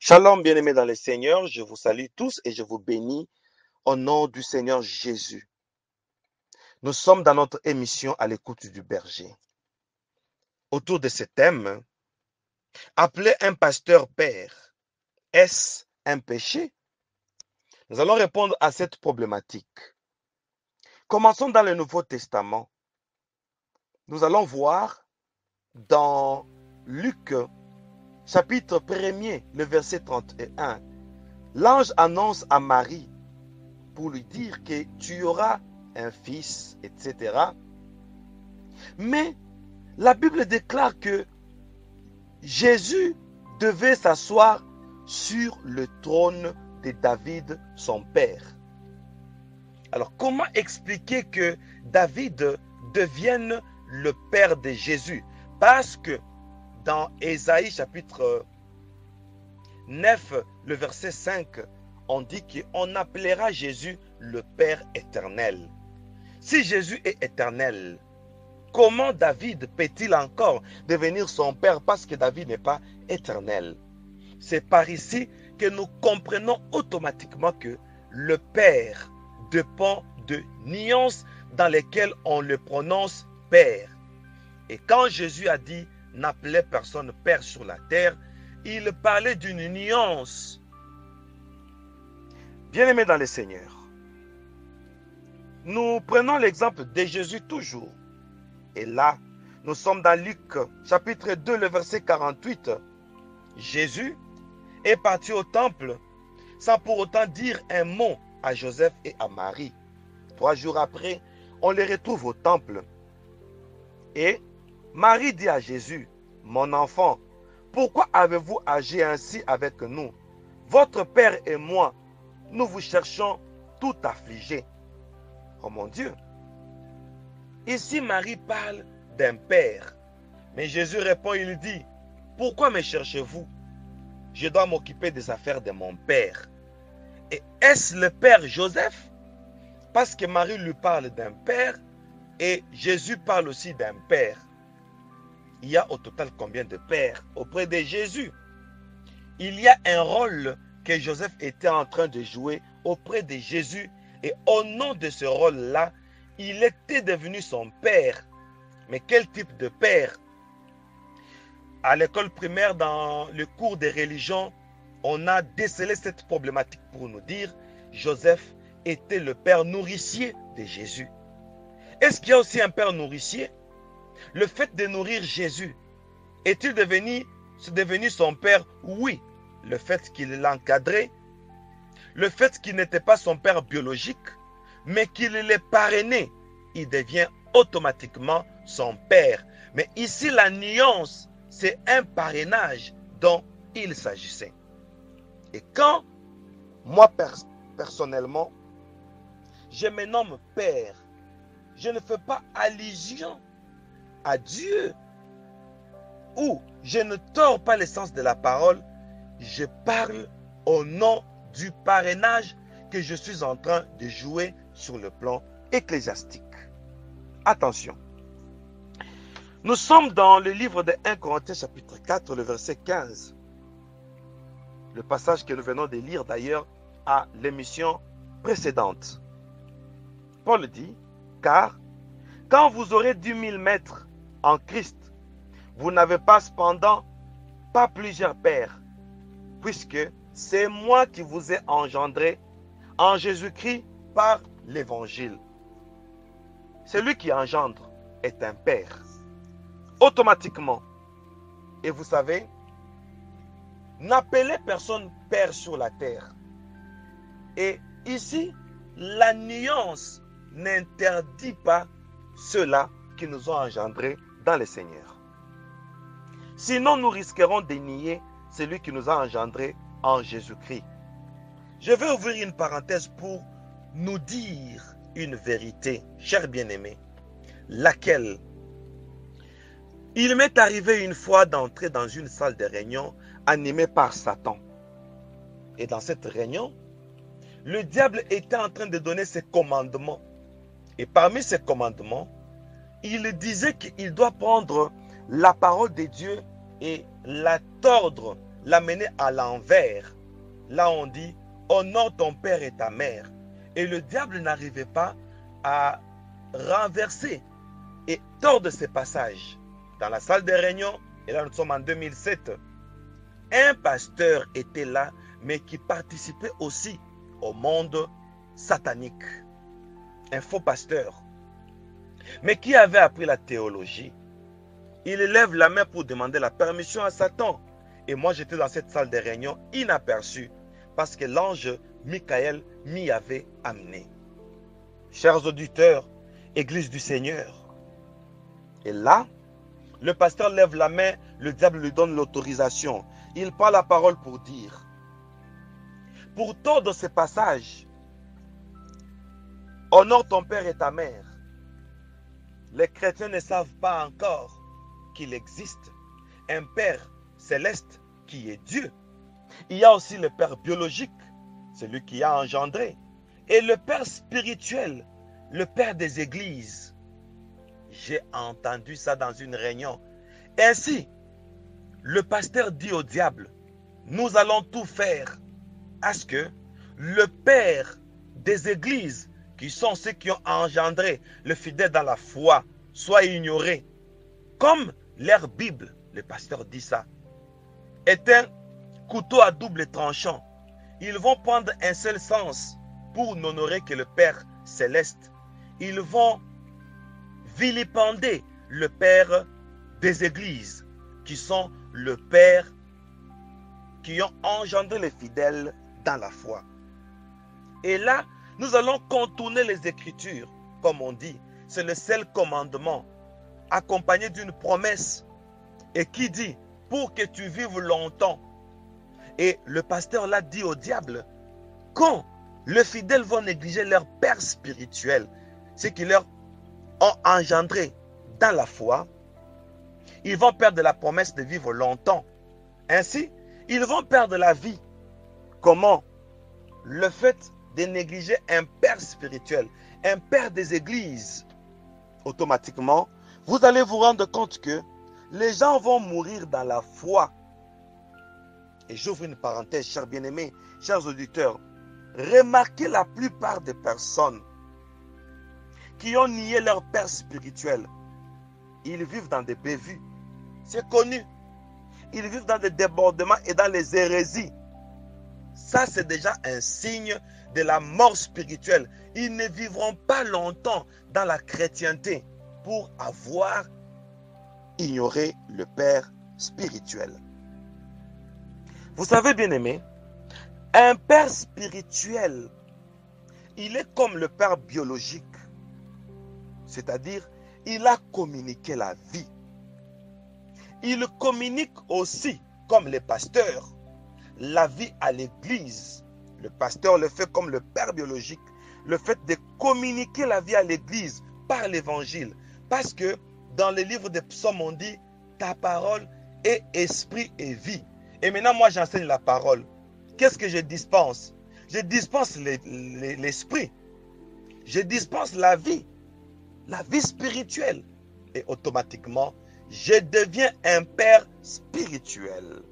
Shalom, bien-aimés dans le Seigneur, je vous salue tous et je vous bénis au nom du Seigneur Jésus. Nous sommes dans notre émission à l'écoute du berger. Autour de ce thème, appeler un pasteur père, est-ce un péché? Nous allons répondre à cette problématique. Commençons dans le Nouveau Testament. Nous allons voir dans Luc, chapitre 1er, le verset 31. L'ange annonce à Marie pour lui dire que tu auras un fils, etc. Mais la Bible déclare que Jésus devait s'asseoir sur le trône de David, son père. Alors, comment expliquer que David devienne le père de Jésus? Parce que dans Ésaïe chapitre 9, le verset 5, on dit qu'on appellera Jésus le Père éternel. Si Jésus est éternel, comment David peut-il encore devenir son père parce que David n'est pas éternel? C'est par ici que nous comprenons automatiquement que le père dépend de nuances dans lesquelles on le prononce père. Et quand Jésus a dit n'appelez personne père sur la terre, il parlait d'une nuance. Bien-aimés dans le Seigneur, nous prenons l'exemple de Jésus toujours. Et là, nous sommes dans Luc chapitre 2, le verset 48. Jésus est parti au temple sans pour autant dire un mot à Joseph et à Marie. 3 jours après, on les retrouve au temple. Et Marie dit à Jésus, mon enfant, pourquoi avez-vous agi ainsi avec nous? Votre père et moi, nous vous cherchons tout affligés. Oh mon Dieu! Ici, Marie parle d'un père. Mais Jésus répond, il dit, pourquoi me cherchez-vous? Je dois m'occuper des affaires de mon père. Et est-ce le père Joseph? Parce que Marie lui parle d'un père et Jésus parle aussi d'un père. Il y a au total combien de pères auprès de Jésus? Il y a un rôle que Joseph était en train de jouer auprès de Jésus et au nom de ce rôle-là, il était devenu son père. Mais quel type de père? À l'école primaire, dans le cours de religion, on a décelé cette problématique pour nous dire Joseph était le père nourricier de Jésus. Est-ce qu'il y a aussi un père nourricier? Le fait de nourrir Jésus, est-il devenu son père? Oui. Le fait qu'il l'encadrait, le fait qu'il n'était pas son père biologique, mais qu'il l'ait parrainé, il devient automatiquement son père. Mais ici, la nuance, c'est un parrainage dont il s'agissait. Et quand, moi personnellement, je me nomme père, je ne fais pas allusion à Dieu, ou je ne tords pas l'essence de la parole, je parle au nom du parrainage que je suis en train de jouer sur le plan ecclésiastique. Attention. Nous sommes dans le livre de 1 Corinthiens chapitre 4, le verset 15. Le passage que nous venons de lire d'ailleurs à l'émission précédente. Paul dit, car quand vous aurez 10 000 mètres en Christ, vous n'avez pas cependant pas plusieurs pères, puisque c'est moi qui vous ai engendré en Jésus-Christ par l'évangile. Celui qui engendre est un père, automatiquement. Et vous savez, n'appelez personne père sur la terre. Et ici, la nuance n'interdit pas ceux-là qui nous ont engendrés dans le Seigneur. Sinon, nous risquerons de nier celui qui nous a engendrés en Jésus-Christ. Je vais ouvrir une parenthèse pour nous dire une vérité, chers bien-aimés, laquelle il m'est arrivé une fois d'entrer dans une salle de réunion animée par Satan. Et dans cette réunion, le diable était en train de donner ses commandements. Et parmi ces commandements, il disait qu'il doit prendre la parole de Dieu et la tordre, l'amener à l'envers. Là, on dit, honore ton père et ta mère. Et le diable n'arrivait pas à renverser et tordre ces passages. Dans la salle de réunion, et là nous sommes en 2007, un pasteur était là, mais qui participait aussi au monde satanique. Un faux pasteur, mais qui avait appris la théologie. Il lève la main pour demander la permission à Satan. Et moi, j'étais dans cette salle de réunion inaperçu parce que l'ange Michael m'y avait amené. Chers auditeurs, Église du Seigneur. Et là, le pasteur lève la main, le diable lui donne l'autorisation. Il prend la parole pour dire, pour tordre ce passage, honore ton père et ta mère. Les chrétiens ne savent pas encore qu'il existe un Père céleste qui est Dieu. Il y a aussi le Père biologique, celui qui a engendré, et le Père spirituel, le Père des églises. J'ai entendu ça dans une réunion. Ainsi, le pasteur dit au diable, nous allons tout faire à ce que le Père des églises, qui sont ceux qui ont engendré le fidèle dans la foi, soit ignoré. Comme leur Bible, le pasteur dit ça, est un couteau à double tranchant. Ils vont prendre un seul sens pour n'honorer que le Père céleste. Ils vont vilipender le Père des églises, qui sont le Père qui ont engendré les fidèles dans la foi. Et là, nous allons contourner les Écritures, comme on dit. C'est le seul commandement, accompagné d'une promesse, et qui dit, pour que tu vives longtemps. Et le pasteur l'a dit au diable, quand les fidèles vont négliger leur père spirituel, ce qui leur ont engendré dans la foi, ils vont perdre la promesse de vivre longtemps. Ainsi, ils vont perdre la vie. Comment? Le fait de négliger un père spirituel, un père des églises, automatiquement, vous allez vous rendre compte que les gens vont mourir dans la foi. Et j'ouvre une parenthèse, chers bien-aimés, chers auditeurs. Remarquez la plupart des personnes qui ont nié leur père spirituel. Ils vivent dans des bévues. C'est connu. Ils vivent dans des débordements et dans les hérésies. Ça, c'est déjà un signe de la mort spirituelle. Ils ne vivront pas longtemps dans la chrétienté pour avoir ignoré le Père spirituel. Vous savez, bien-aimés, un Père spirituel, il est comme le Père biologique. C'est-à-dire, il a communiqué la vie. Il communique aussi, comme les pasteurs, la vie à l'Église. Le pasteur le fait comme le Père biologique. Le fait de communiquer la vie à l'Église par l'Évangile. Parce que dans le livre des psaumes, on dit « Ta parole est esprit et vie ». Et maintenant, moi, j'enseigne la parole. Qu'est-ce que je dispense? Je dispense l'esprit. Je dispense la vie spirituelle. Et automatiquement, je deviens un père spirituel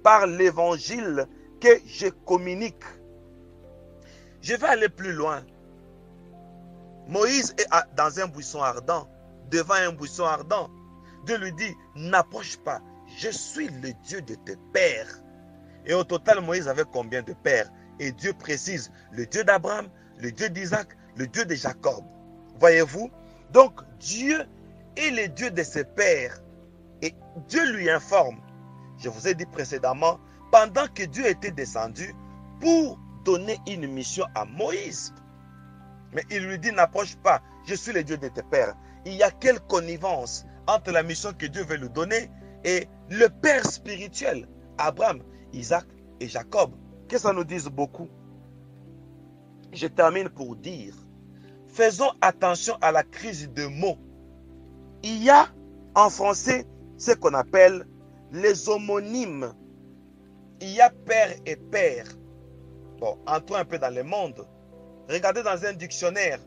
par l'évangile que je communique. Je vais aller plus loin. Moïse est dans un buisson ardent, devant un buisson ardent. Dieu lui dit, n'approche pas, je suis le Dieu de tes pères. Et au total, Moïse avait combien de pères? Et Dieu précise, le Dieu d'Abraham, le Dieu d'Isaac, le Dieu de Jacob. Voyez-vous? Donc, Dieu est le Dieu de ses pères. Et Dieu lui informe. Je vous ai dit précédemment, pendant que Dieu était descendu pour donner une mission à Moïse. Mais il lui dit, n'approche pas, je suis le Dieu de tes pères. Il y a quelle connivence entre la mission que Dieu veut lui donner et le père spirituel, Abraham, Isaac et Jacob. Que ça nous dise beaucoup. Je termine pour dire, faisons attention à la crise de mots. Il y a en français ce qu'on appelle les homonymes. Il y a père et père. Bon, entrons un peu dans le monde. Regardez dans un dictionnaire.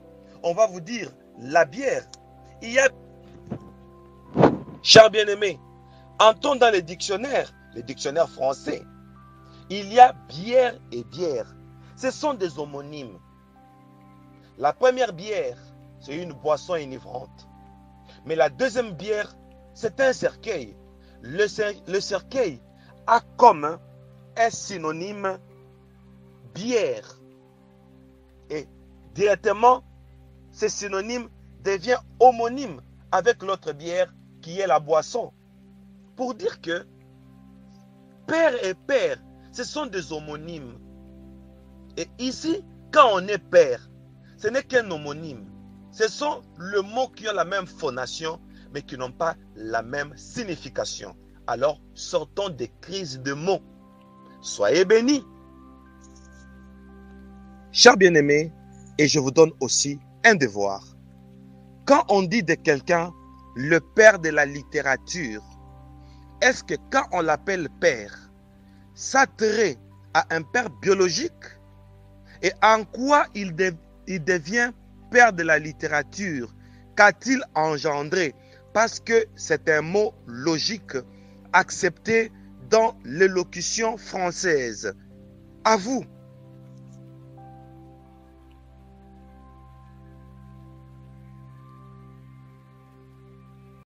On va vous dire la bière. Il y a, chers bien-aimés, entrons dans le dictionnaire. le dictionnaire français. Il y a bière et bière. Ce sont des homonymes. La première bière, c'est une boisson enivrante. Mais la deuxième bière, c'est un cercueil. Le cercueil a comme un synonyme bière. Et directement, ce synonyme devient homonyme avec l'autre bière qui est la boisson. Pour dire que père et père, ce sont des homonymes. Et ici, quand on est père, ce n'est qu'un homonyme. Ce sont les mots qui ont la même phonation, mais qui n'ont pas la même signification. Alors, sortons des crises de mots. Soyez bénis. Chers bien-aimés, et je vous donne aussi un devoir. Quand on dit de quelqu'un le père de la littérature, est-ce que quand on l'appelle père, ça trait à un père biologique? Et en quoi il devient père de la littérature? Qu'a-t-il engendré? Parce que c'est un mot logique accepté dans l'élocution française. À vous